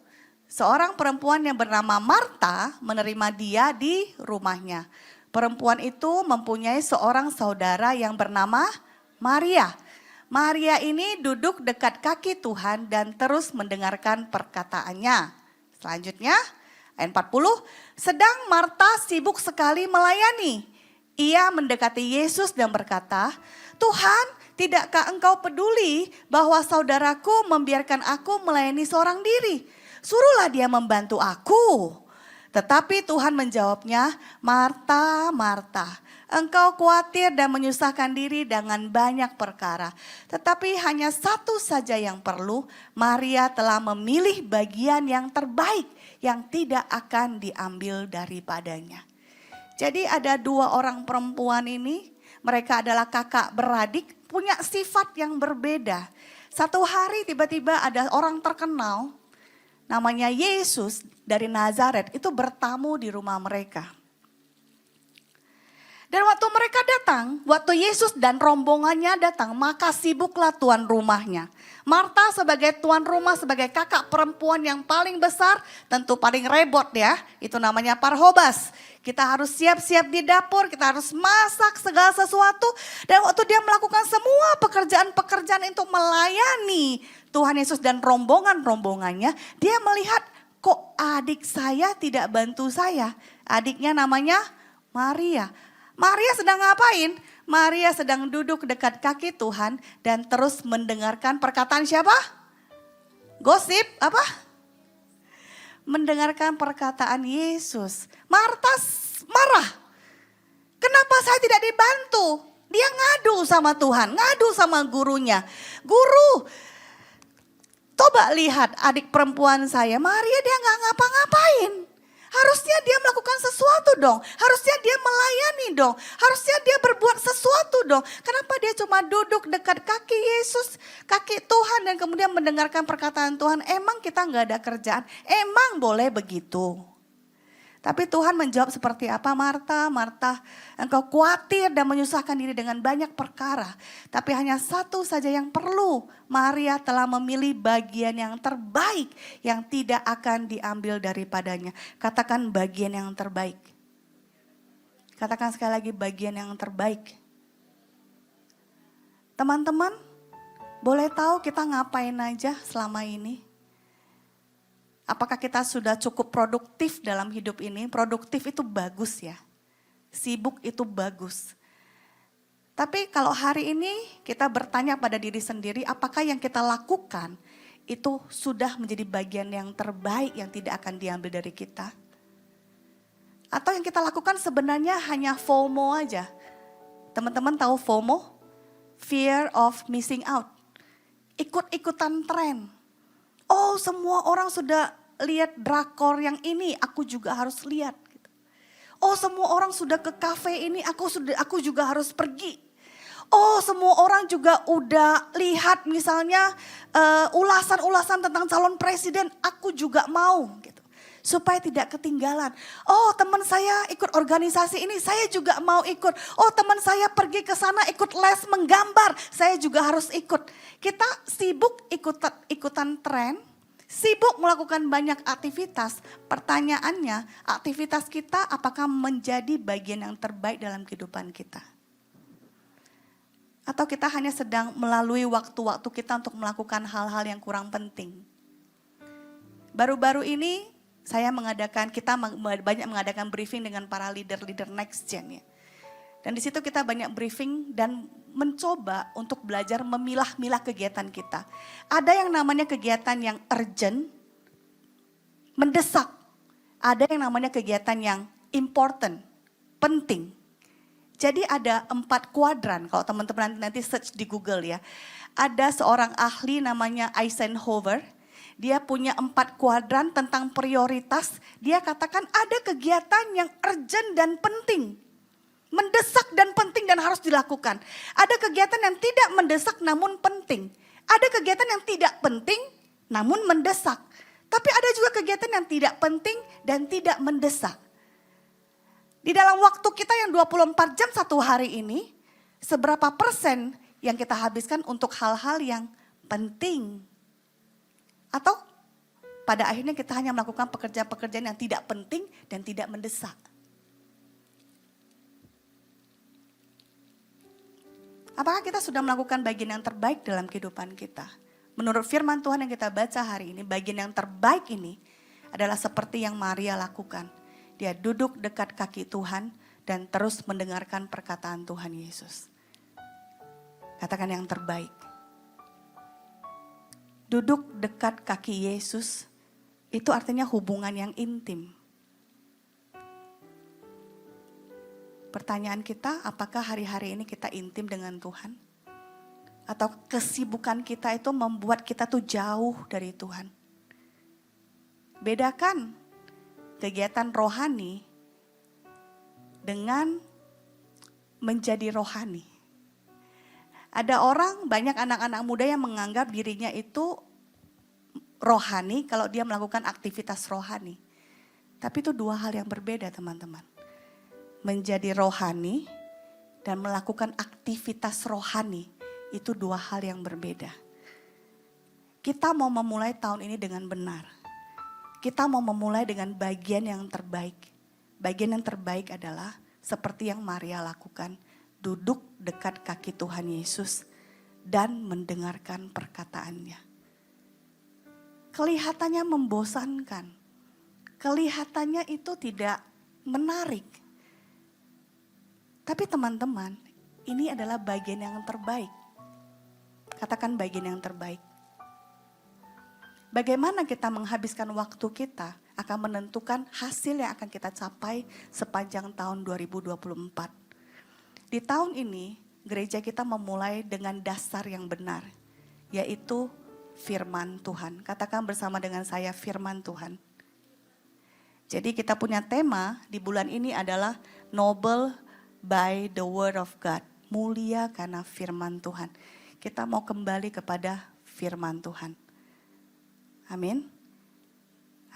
seorang perempuan yang bernama Marta menerima dia di rumahnya. Perempuan itu mempunyai seorang saudara yang bernama Maria. Maria ini duduk dekat kaki Tuhan dan terus mendengarkan perkataannya. Selanjutnya ayat 40, sedang Marta sibuk sekali melayani. Ia mendekati Yesus dan berkata, Tuhan, tidakkah engkau peduli bahwa saudaraku membiarkan aku melayani seorang diri? Suruhlah dia membantu aku. Tetapi Tuhan menjawabnya, Marta, Marta, engkau khawatir dan menyusahkan diri dengan banyak perkara. Tetapi hanya satu saja yang perlu, Maria telah memilih bagian yang terbaik yang tidak akan diambil daripadanya. Jadi ada dua orang perempuan ini, mereka adalah kakak beradik, punya sifat yang berbeda. Satu hari tiba-tiba ada orang terkenal, namanya Yesus dari Nazaret itu bertamu di rumah mereka. Dan waktu mereka datang, waktu Yesus dan rombongannya datang, maka sibuklah tuan rumahnya. Marta sebagai tuan rumah, sebagai kakak perempuan yang paling besar, tentu paling repot ya. Itu namanya parhobas. Kita harus siap-siap di dapur, kita harus masak segala sesuatu. Dan waktu dia melakukan semua pekerjaan-pekerjaan untuk melayani Tuhan Yesus dan rombongan-rombongannya, dia melihat kok adik saya tidak bantu saya. Adiknya namanya Maria. Maria sedang ngapain? Maria sedang duduk dekat kaki Tuhan dan terus mendengarkan perkataan siapa? Gosip apa? Mendengarkan perkataan Yesus. Marta marah. Kenapa saya tidak dibantu? Dia ngadu sama Tuhan, ngadu sama gurunya. Guru, coba lihat adik perempuan saya, Maria dia nggak ngapa-ngapain. Harusnya dia melakukan sesuatu dong. Harusnya dia melayani dong. Harusnya dia berbuat sesuatu dong. Kenapa dia cuma duduk dekat kaki Yesus, kaki Tuhan dan kemudian mendengarkan perkataan Tuhan. Emang kita nggak ada kerjaan? Emang boleh begitu? Tapi Tuhan menjawab seperti apa? Marta, Marta, engkau khawatir dan menyusahkan diri dengan banyak perkara. Tapi hanya satu saja yang perlu. Maria telah memilih bagian yang terbaik yang tidak akan diambil daripadanya. Katakan bagian yang terbaik. Katakan sekali lagi bagian yang terbaik. Teman-teman, boleh tahu kita ngapain aja selama ini? Apakah kita sudah cukup produktif dalam hidup ini? Produktif itu bagus ya. Sibuk itu bagus. Tapi kalau hari ini kita bertanya pada diri sendiri, apakah yang kita lakukan itu sudah menjadi bagian yang terbaik yang tidak akan diambil dari kita? Atau yang kita lakukan sebenarnya hanya FOMO aja. Teman-teman tahu FOMO? Fear of missing out. Ikut-ikutan tren. Oh, semua orang sudah lihat drakor yang ini, aku juga harus lihat. Oh, semua orang sudah ke kafe ini, aku juga harus pergi. Oh, semua orang juga udah lihat misalnya ulasan-ulasan tentang calon presiden, aku juga mau gitu. Supaya tidak ketinggalan. Oh, teman saya ikut organisasi ini, saya juga mau ikut. Oh, teman saya pergi ke sana ikut les menggambar, saya juga harus ikut. Kita sibuk ikutan tren, sibuk melakukan banyak aktivitas. Pertanyaannya, aktivitas kita apakah menjadi bagian yang terbaik dalam kehidupan kita? Atau kita hanya sedang melalui waktu-waktu kita untuk melakukan hal-hal yang kurang penting? Baru-baru ini kita banyak mengadakan briefing dengan para leader-leader next gen ya. Dan di situ kita banyak briefing dan mencoba untuk belajar memilah-milah kegiatan kita. Ada yang namanya kegiatan yang urgent, mendesak. Ada yang namanya kegiatan yang important, penting. Jadi ada 4 kuadran, kalau teman-teman nanti search di Google ya. Ada seorang ahli namanya Eisenhower, dia punya 4 kuadran tentang prioritas. Dia katakan ada kegiatan yang urgent dan penting. Mendesak dan penting dan harus dilakukan. Ada kegiatan yang tidak mendesak namun penting. Ada kegiatan yang tidak penting namun mendesak. Tapi ada juga kegiatan yang tidak penting dan tidak mendesak. Di dalam waktu kita yang 24 jam satu hari ini, seberapa persen yang kita habiskan untuk hal-hal yang penting? Atau pada akhirnya kita hanya melakukan pekerjaan-pekerjaan yang tidak penting dan tidak mendesak. Apakah kita sudah melakukan bagian yang terbaik dalam kehidupan kita? Menurut firman Tuhan yang kita baca hari ini, bagian yang terbaik ini adalah seperti yang Maria lakukan. Dia duduk dekat kaki Tuhan dan terus mendengarkan perkataan Tuhan Yesus. Katakan yang terbaik. Duduk dekat kaki Yesus itu artinya hubungan yang intim. Pertanyaan kita, apakah hari-hari ini kita intim dengan Tuhan? Atau kesibukan kita itu membuat kita tuh jauh dari Tuhan? Bedakan kegiatan rohani dengan menjadi rohani. Ada orang, banyak anak-anak muda yang menganggap dirinya itu rohani kalau dia melakukan aktivitas rohani. Tapi itu dua hal yang berbeda, teman-teman. Menjadi rohani dan melakukan aktivitas rohani itu dua hal yang berbeda. Kita mau memulai tahun ini dengan benar. Kita mau memulai dengan bagian yang terbaik. Bagian yang terbaik adalah seperti yang Maria lakukan. Duduk dekat kaki Tuhan Yesus dan mendengarkan perkataannya. Kelihatannya membosankan. Kelihatannya itu tidak menarik. Tapi teman-teman, ini adalah bagian yang terbaik. Katakan bagian yang terbaik. Bagaimana kita menghabiskan waktu kita akan menentukan hasil yang akan kita capai sepanjang tahun 2024. Di tahun ini, gereja kita memulai dengan dasar yang benar, yaitu firman Tuhan. Katakan bersama dengan saya, firman Tuhan. Jadi kita punya tema di bulan ini adalah Noble by the Word of God. Mulia karena firman Tuhan. Kita mau kembali kepada firman Tuhan. Amin.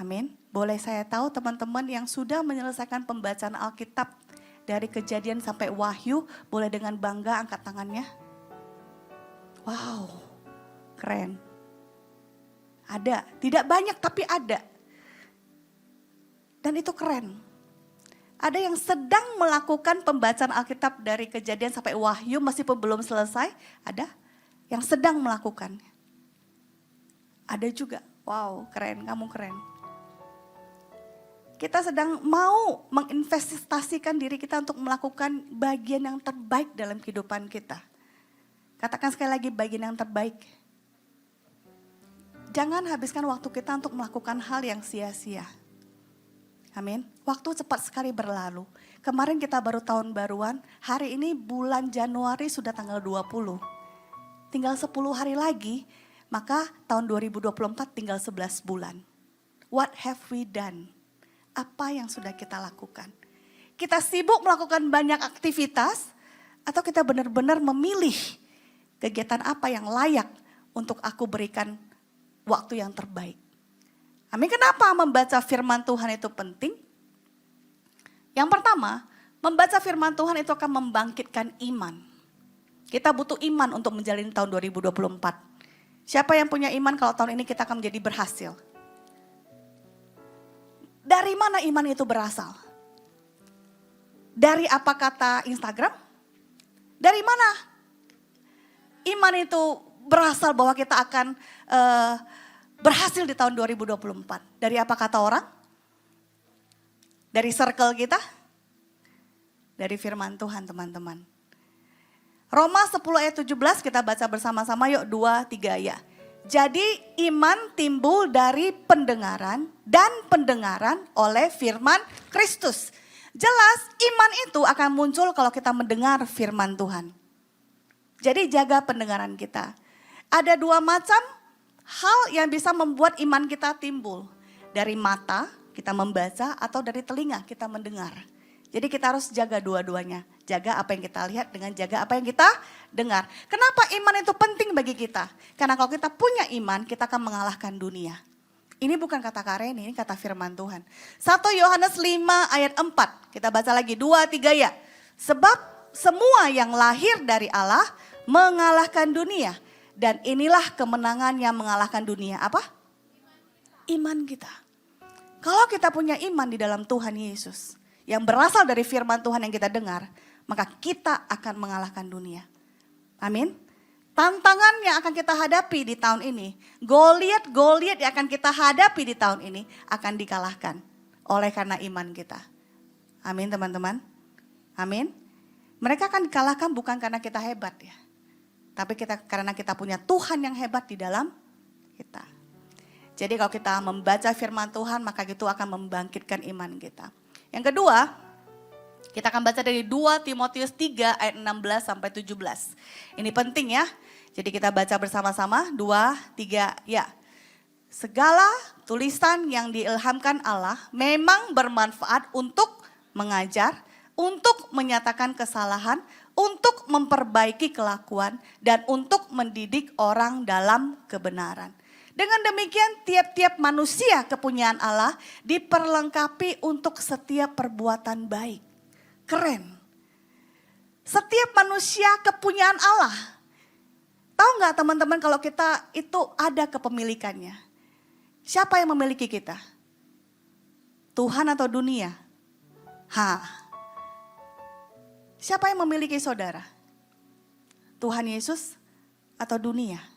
Amin. Boleh saya tahu teman-teman yang sudah menyelesaikan pembacaan Alkitab dari Kejadian sampai Wahyu, boleh dengan bangga angkat tangannya. Wow, keren. Ada, tidak banyak tapi ada. Dan itu keren. Ada yang sedang melakukan pembacaan Alkitab dari Kejadian sampai Wahyu meskipun belum selesai, ada yang sedang melakukannya. Ada juga, wow keren, kamu keren. Kita sedang mau menginvestasikan diri kita untuk melakukan bagian yang terbaik dalam kehidupan kita. Katakan sekali lagi bagian yang terbaik. Jangan habiskan waktu kita untuk melakukan hal yang sia-sia. Amin. Waktu cepat sekali berlalu. Kemarin kita baru tahun baruan, hari ini bulan Januari sudah tanggal 20. Tinggal 10 hari lagi, maka tahun 2024 tinggal 11 bulan. What have we done? Apa yang sudah kita lakukan? Kita sibuk melakukan banyak aktivitas atau kita benar-benar memilih kegiatan apa yang layak untuk aku berikan waktu yang terbaik? Amin. Kenapa membaca firman Tuhan itu penting? Yang pertama, membaca firman Tuhan itu akan membangkitkan iman. Kita butuh iman untuk menjalani tahun 2024. Siapa yang punya iman kalau tahun ini kita akan menjadi berhasil? Dari mana iman itu berasal? Dari apa kata Instagram? Dari mana iman itu berasal bahwa kita akan berhasil di tahun 2024? Dari apa kata orang? Dari circle kita? Dari firman Tuhan teman-teman. Roma 10 ayat 17 kita baca bersama-sama yuk 2-3 ya. Jadi iman timbul dari pendengaran dan pendengaran oleh firman Kristus. Jelas iman itu akan muncul kalau kita mendengar firman Tuhan. Jadi jaga pendengaran kita. Ada dua macam hal yang bisa membuat iman kita timbul. Dari mata kita membaca atau dari telinga kita mendengar. Jadi kita harus jaga dua-duanya. Jaga apa yang kita lihat dengan jaga apa yang kita dengar. Kenapa iman itu penting bagi kita? Karena kalau kita punya iman, kita akan mengalahkan dunia. Ini bukan kata Kareni, ini kata firman Tuhan. 1 Yohanes 5 ayat 4. Kita baca lagi 2-3 ya. Sebab semua yang lahir dari Allah mengalahkan dunia. Dan inilah kemenangan yang mengalahkan dunia. Apa? iman kita. Kalau kita punya iman di dalam Tuhan Yesus, yang berasal dari firman Tuhan yang kita dengar, maka kita akan mengalahkan dunia. Amin. Tantangan yang akan kita hadapi di tahun ini, Goliat yang akan kita hadapi di tahun ini akan dikalahkan oleh karena iman kita. Amin teman-teman. Amin. Mereka akan dikalahkan bukan karena kita hebat ya. Tapi karena kita punya Tuhan yang hebat di dalam kita. Jadi kalau kita membaca firman Tuhan maka itu akan membangkitkan iman kita. Yang kedua, kita akan baca dari 2 Timotius 3 ayat 16 sampai 17. Ini penting ya. Jadi kita baca bersama-sama 2, 3 ya. Segala tulisan yang diilhamkan Allah memang bermanfaat untuk mengajar, untuk menyatakan kesalahan, untuk memperbaiki kelakuan, dan untuk mendidik orang dalam kebenaran. Dengan demikian tiap-tiap manusia kepunyaan Allah diperlengkapi untuk setiap perbuatan baik. Keren. Setiap manusia kepunyaan Allah. Tahu nggak teman-teman kalau kita itu ada kepemilikannya? Siapa yang memiliki kita? Tuhan atau dunia? Siapa yang memiliki saudara? Tuhan Yesus atau dunia?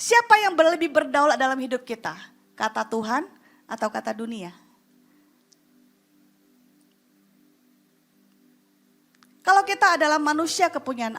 Siapa yang lebih berdaulat dalam hidup kita? Kata Tuhan atau kata dunia? Kalau kita adalah manusia kepunyaan Allah,